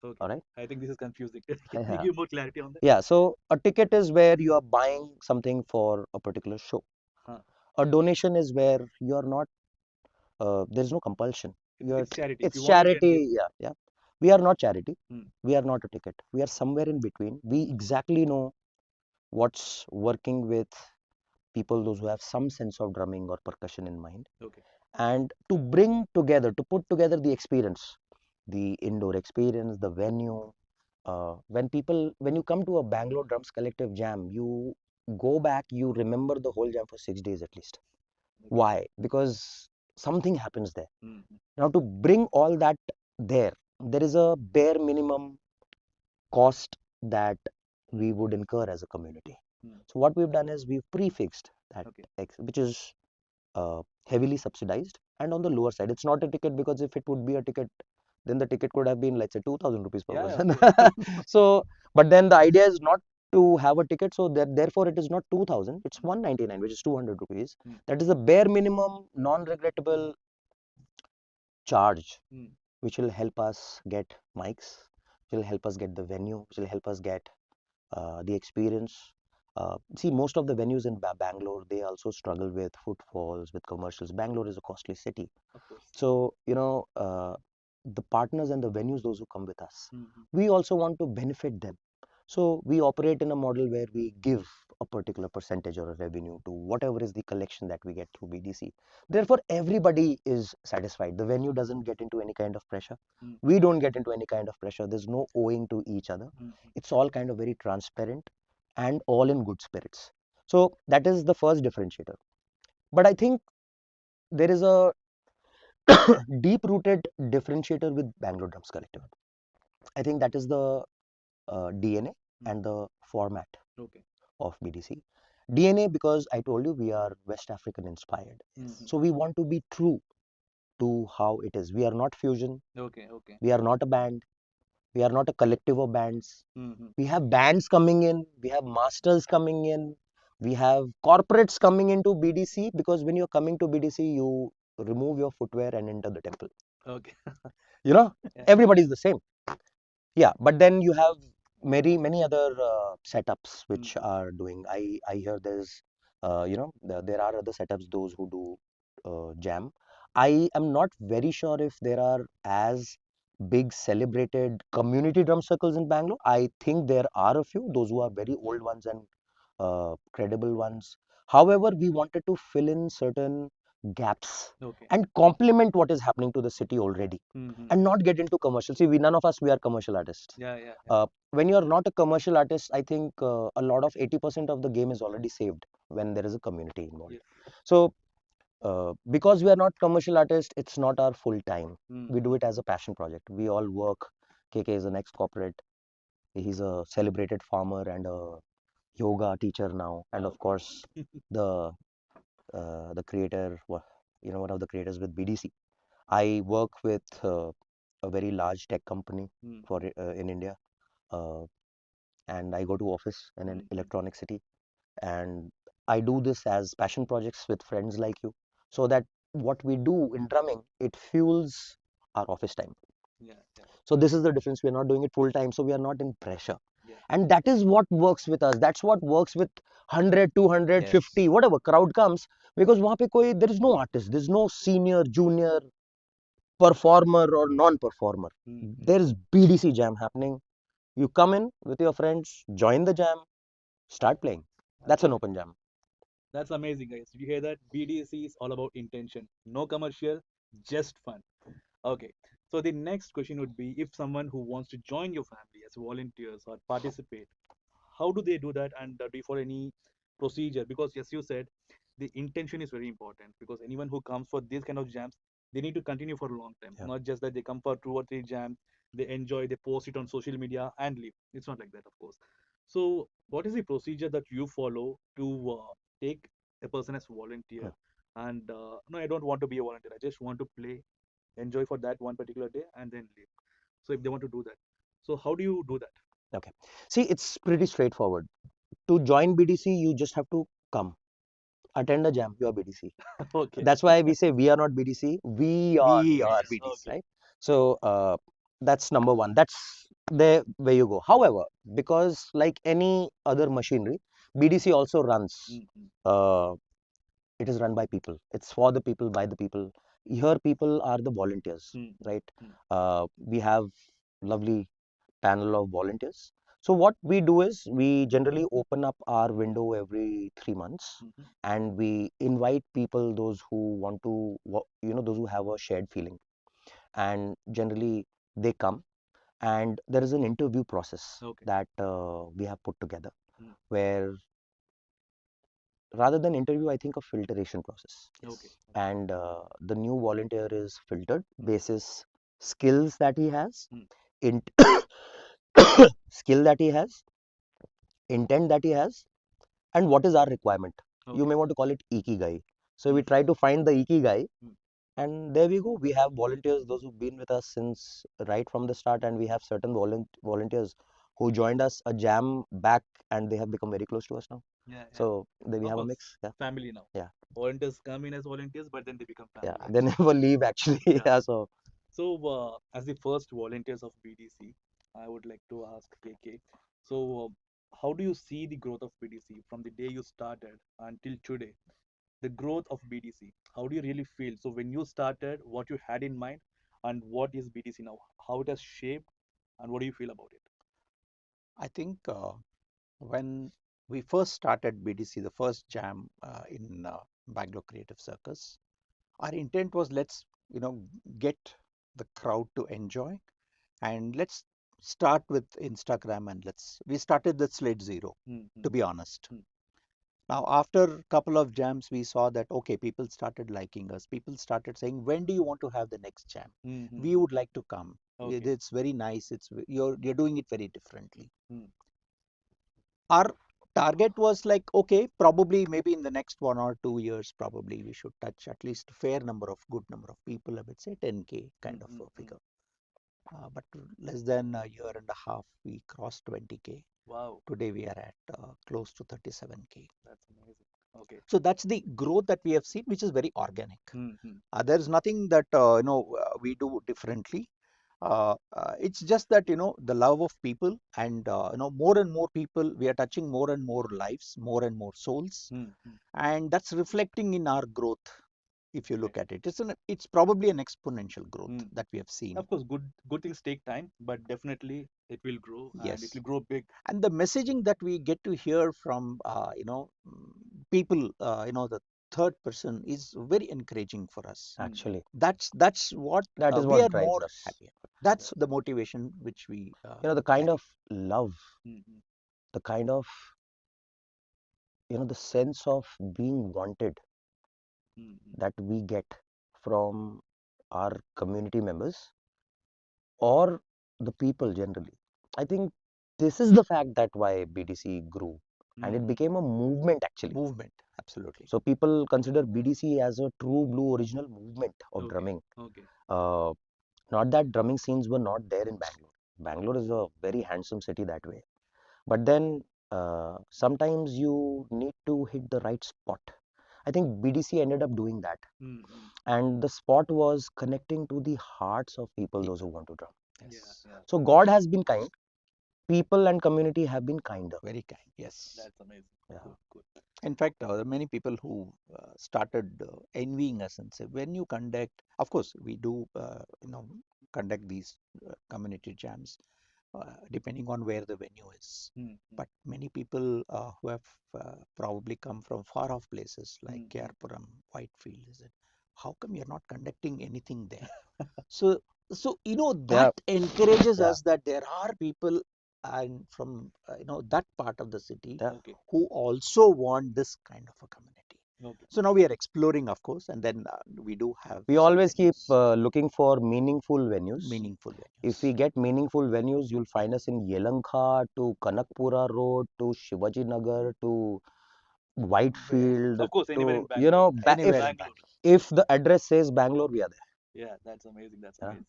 Okay. All right. I think this is confusing. Can you Yeah. give more clarity on that? Yeah. So a ticket is where you are buying something for a particular show. Huh. A donation is where you are not, there is no compulsion. It's charity. If It's you want, you can give. charity. Yeah. Yeah. We are not charity. Mm. We are not a ticket. We are somewhere in between. We exactly know what's working with people, those who have some sense of drumming or percussion in mind, Okay. and to bring together, to put together the experience, the indoor experience, the venue. When you come to a Bangalore Drums Collective jam, you go back, you remember the whole jam for 6 days at least. Okay. Why? Because something happens there. Mm-hmm. Now, to bring all that there is a bare minimum cost that we would incur as a community. Mm. So what we've done is we've prefixed that Okay. which is heavily subsidized and on the lower side. It's not a ticket because if it would be a ticket, then the ticket could have been, let's say, 2,000 rupees per Yeah. Yeah, person. of course. So, but then the idea is not to have a ticket, so that therefore it is not 2,000, it's Mm. 199, which is 200 rupees. Mm. That is the bare minimum, non-regrettable charge, Mm. which will help us get mics, which will help us get the venue, which will help us get the experience. See, most of the venues in Bangalore, they also struggle with footfalls, with commercials. Bangalore is a costly city. Of course. So, the partners and the venues, those who come with us, Mm-hmm. we also want to benefit them. So, we operate in a model where we give a particular percentage or a revenue to whatever is the collection that we get through BDC. Therefore, everybody is satisfied. The venue doesn't get into any kind of pressure. Mm. We don't get into any kind of pressure. There's no owing to each other. Mm-hmm. It's all kind of very transparent and all in good spirits. So, that is the first differentiator. But I think there is a deep-rooted differentiator with Bangalore Drums Collective. I think that is the DNA Mm. and the format Okay. of BDC. DNA because I told you we are West African inspired. Mm-hmm. So we want to be true to how it is. We are not fusion. Okay. Okay. We are not a band. We are not a collective of bands. Mm-hmm. We have bands coming in. We have masters coming in. We have corporates coming into BDC because when you're coming to BDC, you remove your footwear and enter the temple. Okay. You know, Yeah. everybody's the same. Yeah, but then you have many other setups which Mm-hmm. are doing. I hear there's there are other setups those who do jam. I am not very sure if there are as big celebrated community drum circles in Bangalore. I think there are a few those who are very old ones and credible ones. However, we wanted to fill in certain gaps Okay. and complement what is happening to the city already Mm-hmm. and not get into commercial. See, we none of us we are commercial artists. Yeah. Yeah. Yeah. When you are not a commercial artist, I think a lot of 80% of the game is already saved when there is a community involved. Yes. So, because we are not commercial artists, it's not our full time. We Mm-hmm. do it as a passion project. We all work. KK is an ex-corporate. He's a celebrated farmer and a yoga teacher now, and of Okay. course, the the creator, one of the creators with BDC. I work with a very large tech company Mm-hmm. for in India, uh, and I go to office in an Mm-hmm. electronic city, and I do this as passion projects with friends like you, so that what we do in drumming it fuels our office time. Yeah. Yeah. So this is the difference. We are not doing it full time, so we are not in pressure, Yeah. and that is what works with us. That's what works with 100, 200, Yes. 50, whatever crowd comes, because वहाँ पे कोई there is no artist, there is no senior, junior, performer or non-performer. Mm-hmm. There is BDC jam happening. You come in with your friends, join the jam, start playing. That's an open jam. That's amazing, guys. Did you hear that? BDC is all about intention. No commercial, just fun. Okay. So the next question would be if someone who wants to join your family as volunteers or participate, how do they do that and do you follow any procedure? Because as you said, the intention is very important because anyone who comes for these kind of jams, they need to continue for a long time. Yeah. Not just that they come for 2 or 3 jams, they enjoy, they post it on social media and leave. It's not like that, of course. So, what is the procedure that you follow to take a person as volunteer? And no, I don't want to be a volunteer. I just want to play, enjoy for that one particular day, and then leave. So, if they want to do that, so how do you do that? Okay. See, it's pretty straightforward. To join BDC, you just have to come, attend a jam. You are BDC. Okay. That's why we say we are not BDC. We are Yes. BDC, Okay. right? So that's number one. That's there where you go. However, because like any other machinery, BDC also runs. Mm-hmm. Uh, it is run by people. It's for the people, by the people. Here, people are the volunteers, right? Mm-hmm. We have lovely panel of volunteers. So what we do is we generally open up our window every 3 months, Mm-hmm. and we invite people, those who want to, those who have a shared feeling, and generally they come, and there is an interview process Okay. that we have put together, Mm. where rather than interview, I think a filtration process. Okay. Yes. Okay. And the new volunteer is filtered Mm. basis skills that he has, Mm. in skill that he has, intent that he has, and what is our requirement. You Okay. may want to call it ikigai. So we Mm. try to find the ikigai, Mm. and there we go. We have volunteers, those who've been with us since right from the start, and we have certain volunteers who joined us a jam back, and they have become very close to us now. Yeah. Yeah. So there we Of have a course. mix. Yeah, Family now. yeah, Volunteers come in as volunteers, but then they become yeah. family. They never leave actually. Yeah. Yeah, so So, as the first volunteers of BDC, I would like to ask KK. So, how do you see the growth of BDC from the day you started until today? The growth of BDC. How do you really feel? So, when you started, what you had in mind, and what is BDC now? How it has shaped, and what do you feel about it? I think when we first started BDC, the first jam in Bangalore Creative Circus, our intent was let's get the crowd to enjoy, and let's start with Instagram, and we started with slate zero, Mm-hmm. to be honest. Now, after a couple of jams, we saw that okay, people started liking us. People started saying, "When do you want to have the next jam? We Mm-hmm. would like to come. Okay. It's very nice. You're doing it very differently." Mm. Our target was like, okay, probably maybe in the next 1 or 2 years, probably we should touch at least a fair number of good number of people. I would say 10K kind of a Mm-hmm. figure. But less than a year and a half, we crossed 20K. Wow, Today we are at close to 37K. that's amazing. Okay. So that's the growth that we have seen, which is very organic. Mm-hmm. There's nothing that we do differently. It's just that the love of people, and more and more people, we are touching more and more lives, more and more souls, Mm-hmm. and that's reflecting in our growth. If you look Right. at it, it's probably an exponential growth Mm. that we have seen. Of course, good things take time, but definitely it will grow and it Yes. will grow big. And the messaging that we get to hear from people, the third person is very encouraging for us. Mm. Actually, That's what that is we what are drives more us. happier. That's That's the motivation which we The kind carry. of love, mm-hmm. the kind of, the sense of being wanted Mm-hmm. that we get from our community members or the people generally. I think this is the fact that why BDC grew and it Mm-hmm. became a movement actually. Movement, absolutely. So people consider BDC as a true blue original movement of Okay. drumming. Okay. Uh, Not that drumming scenes were not there in Bangalore. Bangalore is a very handsome city that way. But then sometimes you need to hit the right spot. I think BDC ended up doing that. Mm-hmm. And the spot was connecting to the hearts of people, those who People, want to drum. Yeah. yes, Yeah. So God has been kind. People and community have been kinder. very kind, yes. That's amazing. Yeah. Good. Good. In fact, there are many people who started envying us and say, when you conduct, of course, we do, conduct these community jams depending on where the venue is. Mm-hmm. But many people who have probably come from far off places like Mm-hmm. Kerpuram, Whitefield, is it? How come you're not conducting anything there? So, that Yeah. encourages Yeah. us that there are people and from that part of the city Yeah. Okay. who also want this kind of a community. Okay. So now we are exploring, of course, and then we do have We some always keep venues, looking for meaningful venues. meaningful If venues. we get meaningful venues, you'll find us in Yelankha to Kanakpura Road to Shivaji Nagar to Where Whitefield Of course, anywhere in to, Bangalore. if anywhere in Bangalore. Bangalore. the address says Bangalore, we are Yeah, that's amazing. That's there. amazing.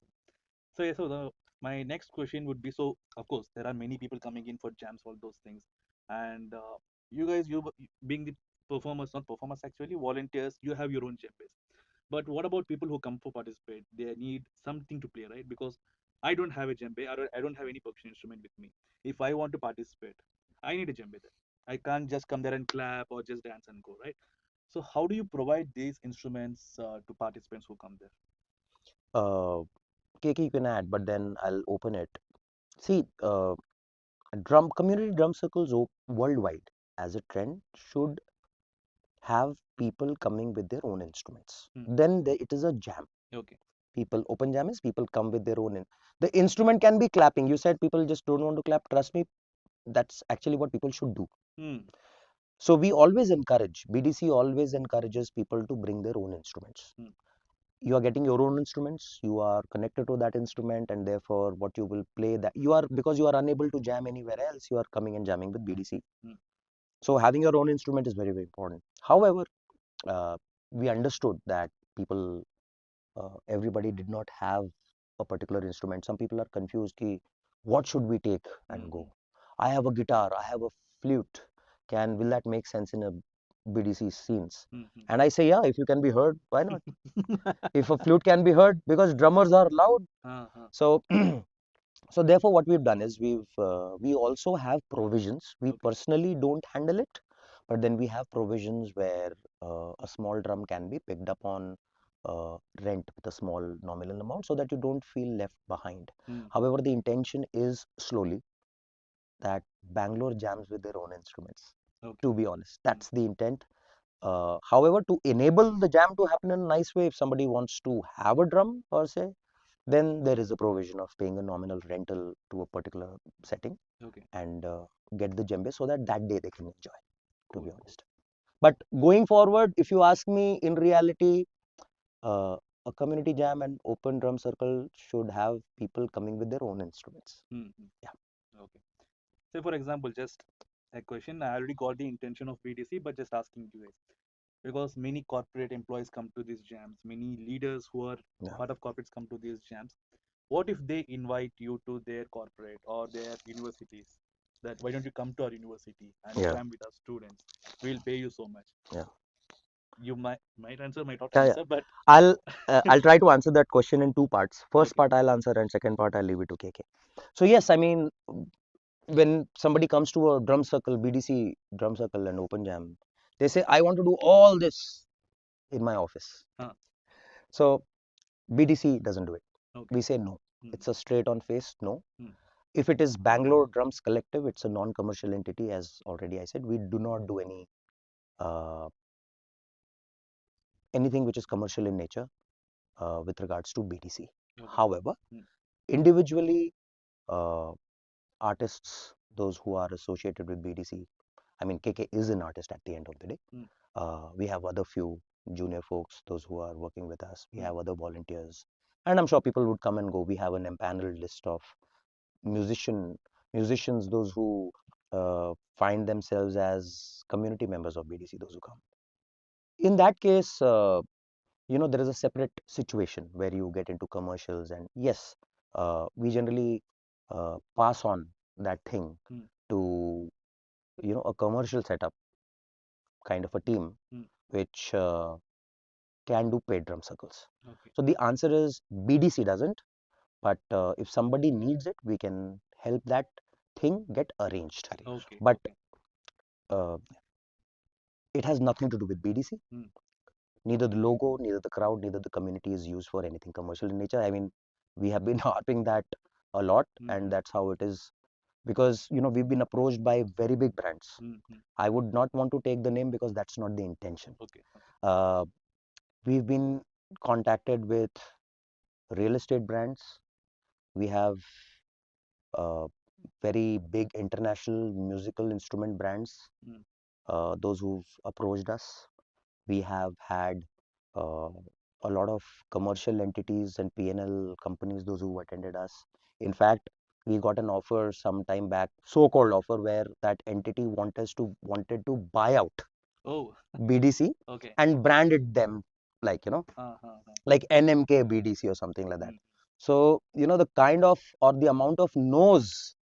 So yeah, so my next question would be, so of course there are many people coming in for jams, all those things, and you guys, being the performers, not performers actually, volunteers, you have your own jambes. But what about people who come for participate? They need something to play, right? Because I don't have a djembe. I don't have any percussion instrument with me. If I want to participate, I need a djembe there. I can't just come there and clap or just dance and go, right? So how do you provide these instruments to participants who come there? Uh, KK, you can add, but then I'll open it. See, community drum circles worldwide as a trend should have people coming with their own instruments. Hmm. Then it is a jam. Okay. People open jam is people come with their own. The instrument can be clapping. You said people just don't want to clap. Trust me, that's actually what people should do. Hmm. So we always encourage. BDC always encourages people to bring their own instruments. Hmm. You are getting your own instruments. You are connected to that instrument, and therefore, what you will play that you are because you are unable to jam anywhere else. You are coming and jamming with BDC. Hmm. So having your own instrument is very very important. However, uh, we understood that people everybody did not have a particular instrument. Some people are confused ki, what should we take and Hmm. go? I have a guitar, I have a flute. Will that make sense in a BDC scenes? Hmm. Hmm. And I say, yeah, if you can be heard, why not? If a flute can be heard, because drummers are loud. Uh-huh. So so therefore what we've done is we also have provisions. We Okay. personally don't handle it, but then we have provisions where a small drum can be picked up on rent with a small nominal amount so that you don't feel left behind. Hmm. Hmm. However, the intention is slowly that Bangalore jams with their own instruments, Okay. to be honest. Hmm. That's the intent. However, to enable the jam to happen in a nice way, if somebody wants to have a drum per se, then there is a provision of paying a nominal rental to a particular setting Okay. and get the djembe so that that day they can enjoy, to Cool. be Cool. honest. But going forward, if you ask me, in reality, uh, a community jam and open drum circle should have people coming with their own instruments. Mm-hmm. Yeah. Okay. Say for example, just a question. I already got the intention of BDC, but just asking you guys because many corporate employees come to these jams, many leaders who are Yeah. part of corporates come to these jams. What if they invite you to their corporate or their universities? That why don't you come to our university and Yeah. jam with our students? We'll pay you so much. Yeah. You might answer, might not Yeah. Yeah. answer, but I'll I'll try to answer that question in two parts. First okay. part I'll answer, and second part I'll leave it to KK. So yes, I mean, when somebody comes to a drum circle, BDC drum circle and open jam, they say, I want to do all this in my office. Huh. So BDC doesn't do it. Okay. We say no. Mm, It's a straight on face no. mm, If it is Bangalore Drums Collective, it's a non-commercial entity, as already I said. We do not do uh, anything which is commercial in nature with regards to BDC. okay. However, Mm, individually, uh, artists, those who are associated with BDC, I mean, KK is an artist at the end of the day. mm, We have other few junior folks, those who are working with us. We mm, have other volunteers, and I'm sure people would come and go. We have an empaneled list of musician musicians, those who find themselves as community members of BDC, those who come. In that case, there is a separate situation where you get into commercials, and yes, we generally pass on that thing mm, to a commercial setup kind of a team mm. which can do paid drum circles. Okay. So the answer is BDC doesn't, but if somebody needs it, we can help that thing get arranged. Arranged. Okay. But Okay. uh, it has nothing to do with BDC. Mm, Neither the logo, neither the crowd, neither the community is used for anything commercial in nature. I mean, we have been harping that a lot, mm, and mm, that's how it is. Because we've been approached by very big brands. mm, mm. I would not want to take the name because that's not the intention. Okay. Okay. Uh, we've been contacted with real estate brands. We have uh, very big international musical instrument brands, Mm, those who've approached us. We have had uh, a lot of commercial entities and P&L companies, those who attended us. In fact, we got an offer some time back, so-called offer, where that entity wanted to buy out oh. BDC Okay. and branded them like like NMK BDC or something like that. Mm, So the kind of, or the amount of no's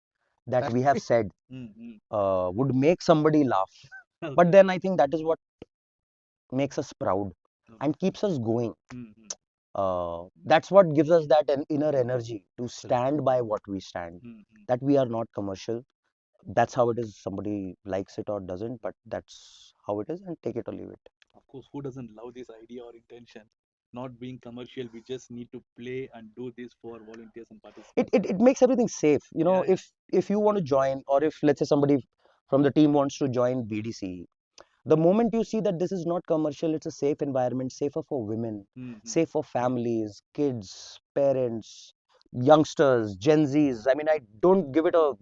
that we have said mm, mm. would make somebody laugh. But Okay. then I think that is what makes us proud Okay. and keeps us going. Mm, mm, That's what gives us that an inner energy to Absolutely. stand by what we stand, mm, mm. that we are not commercial. That's how it is. Somebody likes it or doesn't, but that's how it is, and take it or leave it. Of course, who doesn't love this idea or intention? Not being commercial, we just need to play and do this for volunteers and It, participants. it, it makes everything safe. Yeah, yeah. If you want to join, or if let's say somebody from the team wants to join BDC, the moment you see that this is not commercial, it's a safe environment, safer for women, Mm-hmm. safe for families, kids, parents, youngsters, Gen Zs. I mean, I don't give it a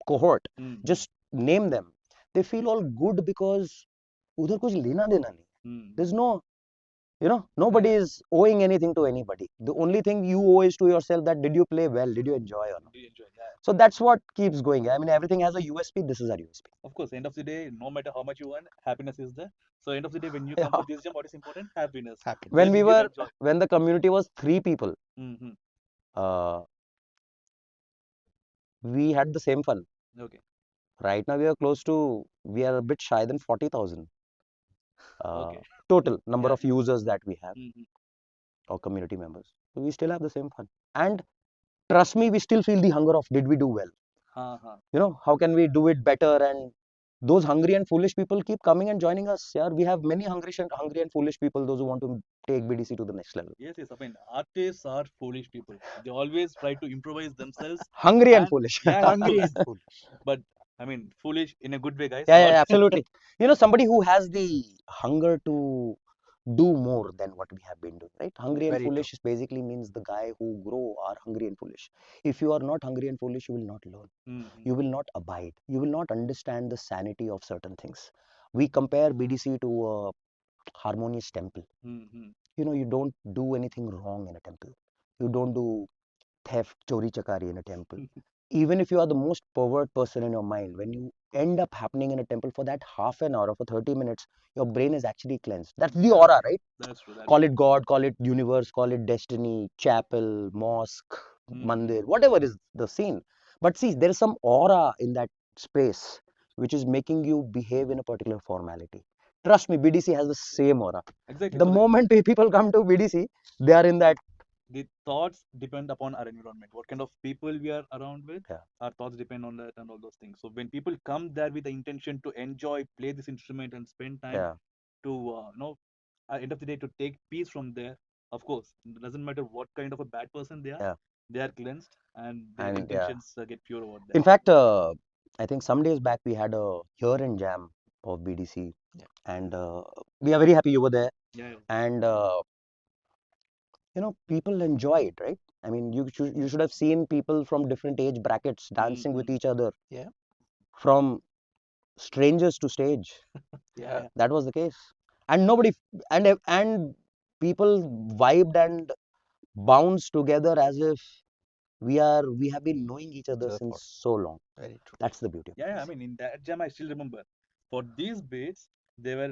cohort, Mm-hmm. just name them. They feel all good because उधर कुछ लेना देना नहीं. Mm-hmm. There's no, Yeah, nobody yeah. is owing anything to anybody. The only thing you owe is to yourself, that did you play well, did you enjoy or not. Do you enjoy? Yeah. So that's what keeps going. I mean, everything has a USP. This is our USP. Of course, end of the day, no matter how much you earn, happiness is there. So end of the day, when you come Yeah. for this jump, what is important? Happiness. When Happiness. we Just give were, enjoy. when the community was 3 people, Mm-hmm. uh, we had the same fun. Okay. Right now, we are a bit shy than 40,000 uh, Okay. total number Yeah, of yeah. users that we have, Mm-hmm. or community members. So we still have the same fun. And trust me, we still feel the hunger of, did we do well? Ha ha. How can we do it better? And those hungry and foolish people keep coming and joining us. Yeah, we have many hungry and foolish people, those who want to take BDC to the next level. Yes, yes. I mean, artists are foolish people. They always try to improvise themselves, Hungry and and foolish. yeah, hungry Hungry and and foolish. but I mean, foolish in a good way, guys. Yeah, Not yeah, absolutely. Somebody who has the hunger to do more than what we have been doing, right? Hungry and Very true. foolish basically means the guy who grow are hungry and foolish. If you are not hungry and foolish, you will not learn. mm-hmm. You will not abide. You will not understand the sanity of certain things. We compare BDC to a harmonious temple. Mm-hmm. You don't do anything wrong in a temple. You don't do theft, chori chakari in a temple. Even if you are the most pervert person in your mind, when you end up happening in a temple for that half an hour or for 30 minutes, your brain is actually cleansed. That's the Yeah, aura, right? that's true. That's Call true. it God, call it universe, call it destiny, chapel, mosque, Mm-hmm. mandir, whatever is the scene. But see, there is some aura in that space which is making you behave in a particular formality. Trust me, BDC has the same aura. Exactly. The So moment people come to BDC, they are in that. the thoughts depend upon our environment. What kind of people we are around with, Yeah, our thoughts depend on that and all those things. So when people come there with the intention to enjoy, play this instrument, and spend time yeah, to, at the end of the day, to take peace from there, of course, it doesn't matter what kind of a bad person yeah. they are cleansed and their And yeah. intentions get pure over there. In fact, I think some days back we had a year end jam of BDC, Yeah. and we are very happy you were there. Yeah, yeah. And people enjoy it, right? I mean, you should have seen people from different age brackets dancing with Mm-hmm. each other, Yeah. from strangers to stage. Yeah, Yeah. yeah. That was the case, and nobody and people vibed and bounced together as if we have been knowing each other So since for so long. very true. That's the beauty of Yeah, yeah, I BDC. mean, in that jam, I still remember. For these beats, they were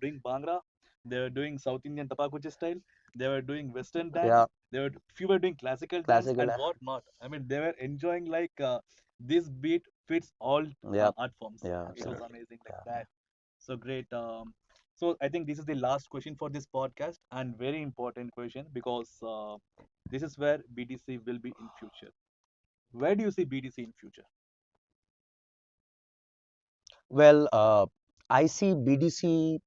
doing Bhangra, they were doing South Indian Tapakuchi style, they were doing Western Yeah, dance, few were doing classical dance, classical. and what not. I mean, they were enjoying like this beat fits all Yeah, art forms. yeah, It was yeah, Absolutely. amazing like yeah. that. So great. So I think this is the last question for this podcast, and very important question because this is where BDC will be in future. Where do you see BDC in future? Well, I see BDC.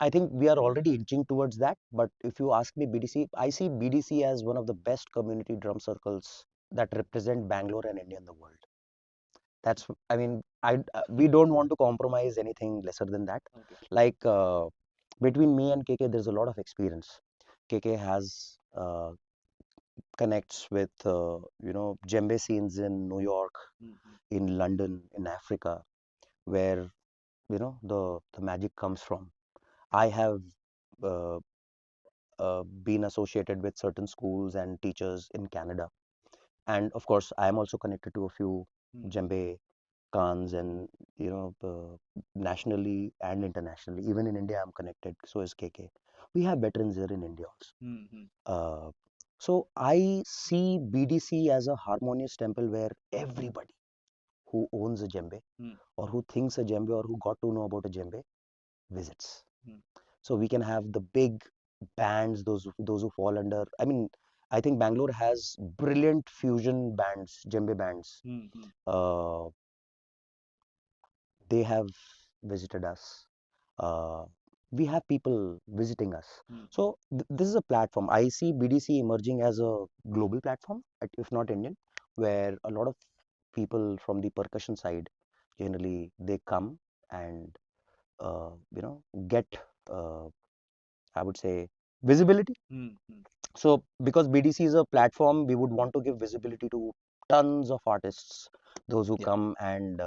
I think we are already inching towards that. But if you ask me BDC, I see BDC as one of the best community drum circles that represent Bangalore and India in the world. I mean, we don't want to compromise anything lesser than that. Okay. Like between me and KK, there's a lot of experience. KK has connects with djembe scenes in New York, Mm-hmm. in London, in Africa, where the magic comes from. I have uh, been associated with certain schools and teachers in Canada, and of course, I am also connected to a few Mm-hmm. djembe Khans, and nationally and internationally. Even in India, I'm connected. So is KK. We have veterans here in India also. Mm-hmm. So I see BDC as a harmonious temple where everybody who owns a djembe Mm-hmm. or who thinks a djembe or who got to know about a djembe visits. So we can have the big bands, those who fall under. I mean, I think Bangalore has brilliant fusion bands, djembe bands. Mm-hmm. Uh, they have visited us. Uh, we have people visiting us. Mm-hmm. So this is a platform. I see BDC emerging as a global platform, if not Indian, where a lot of people from the percussion side generally they come and get uh, I would say visibility. Mm-hmm. So because BDC is a platform, we would want to give visibility to tons of artists, those who Yeah. come and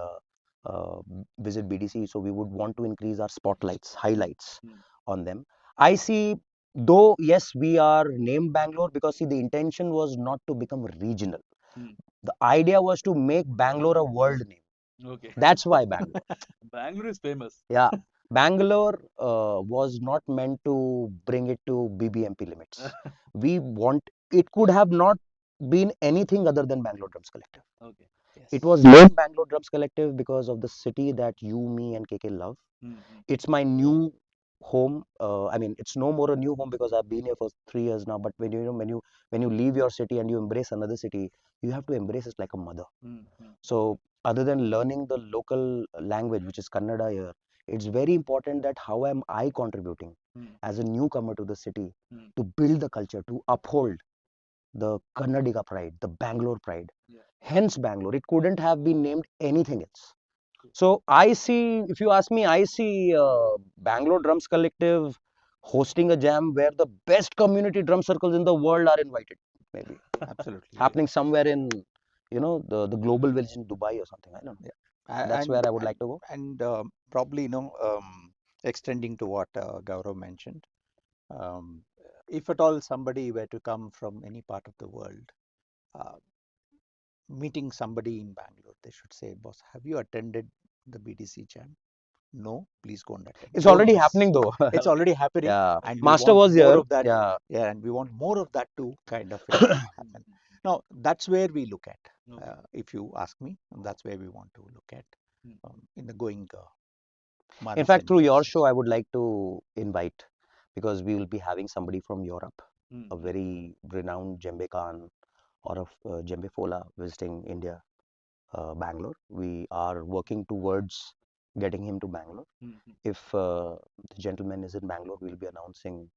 visit BDC. So we would want to increase our spotlights, highlights Mm-hmm. on them. I see, though, yes, we are named Bangalore because see, the intention was not to become regional. Mm. The idea was to make Bangalore a world name. Okay. That's why Bangalore. Bangalore is famous. Yeah, Bangalore was not meant to bring it to BBMP limits. We want it could have not been anything other than Bangalore Drums Collective. Okay. It Yes. was named Bangalore Drums Collective because of the city that you, me, and KK love. Mm-hmm. It's my new home. I mean, it's no more a new home because I've been here for 3 years now. But when you leave your city and you embrace another city, you have to embrace it like a mother. Mm-hmm. So other than learning the local language, which is Kannada here, it's very important that how am I contributing Mm-hmm. as a newcomer to the city Mm. to build the culture, to uphold the Kannadiga pride, the Bangalore pride. Yeah. Hence Bangalore. It couldn't have been named anything else. Cool. So I see, if you ask me, I see Bangalore Drums Collective hosting a jam where the best community drum circles in the world are invited. Maybe Absolutely. happening somewhere in the global village in Dubai or something. I don't know. Yeah. That's And where I would like to go. probably, extending to what Gaurav mentioned, um, if at all somebody were to come from any part of the world, uh, meeting somebody in Bangalore, they should say, "Boss, have you attended the BDC Jam?" No, please go and attend. It's Don't already miss. happening though. It's Okay. already happening, Yeah, and we Master want was more here. of that. Yeah, Yeah, and we want more of that to kind of, happen. Mm, Now, that's where we look at. mm, okay. If you ask me, that's where we want to look at Mm, in the going in months fact, and through your years. show, I would like to invite, because we will be having somebody from Europe, mm, a mm, very renowned Djembe Khan or a Djembe Fola visiting India, Bangalore. We are working towards getting him to Bangalore. mm, mm, If the gentleman is in Bangalore, we'll be announcing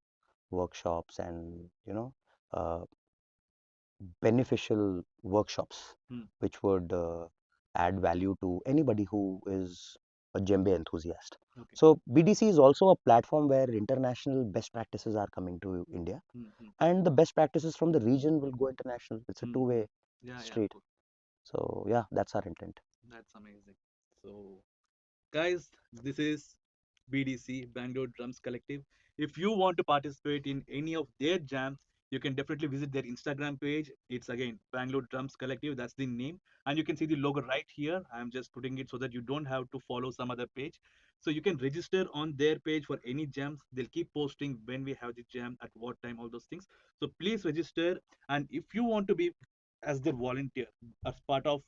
workshops and uh, beneficial workshops mm. which would add value to anybody who is a djembe enthusiast. Okay. So BDC is also a platform where international best practices are coming to India, Mm, mm, and the best practices from the region will go international. It's a mm, mm. two-way Yeah, yeah, street. cool. So yeah, that's our intent. That's amazing. So, guys, this is BDC, Bangalore Drums Collective. If you want to participate in any of their jams, you can definitely visit their Instagram page. It's again Bangalore Drums Collective, that's the name. And you can see the logo right here. I'm just putting it so that you don't have to follow some other page. So you can register on their page for any jams. They'll keep posting when we have the jam, at what time, all those things. So please register. And if you want to be as their volunteer, as part of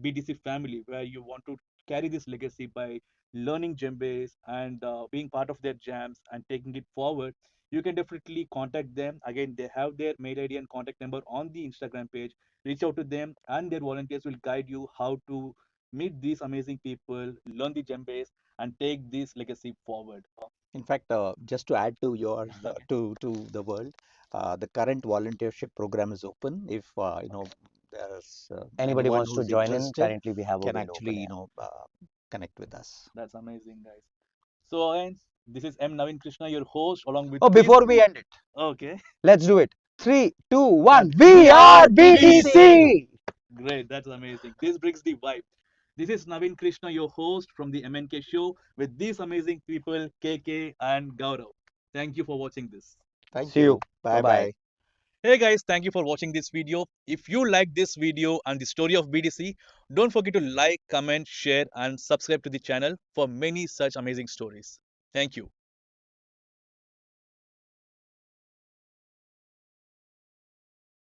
BDC family, where you want to carry this legacy by learning djembes and being part of their jams and taking it forward, you can definitely contact them. Again, they have their mail ID and contact number on the Instagram page. Reach out to them, and their volunteers will guide you how to meet these amazing people, learn the djembes, and take this legacy forward. In fact, just to add to your Okay. to the world, the current volunteership program is open. If there's Anybody anyone wants to who's join in, interested, currently we have a can wing actually open. Yeah. connect with us. That's amazing, guys. So, guys, this is M. Naveen Krishna, your host, along with Oh, this. before we end it, Okay. let's do it. Three, two, one. And We we are are BDC. BDC. BDC. Great, that's amazing. This brings the vibe. This is Naveen Krishna, your host from the MNK Show, with these amazing people, KK and Gaurav. Thank you for watching this. Thank See you. you. Bye Bye bye. bye. Hey guys, thank you for watching this video. If you like this video and the story of BDC, don't forget to like, comment, share, and subscribe to the channel for many such amazing stories. Thank you.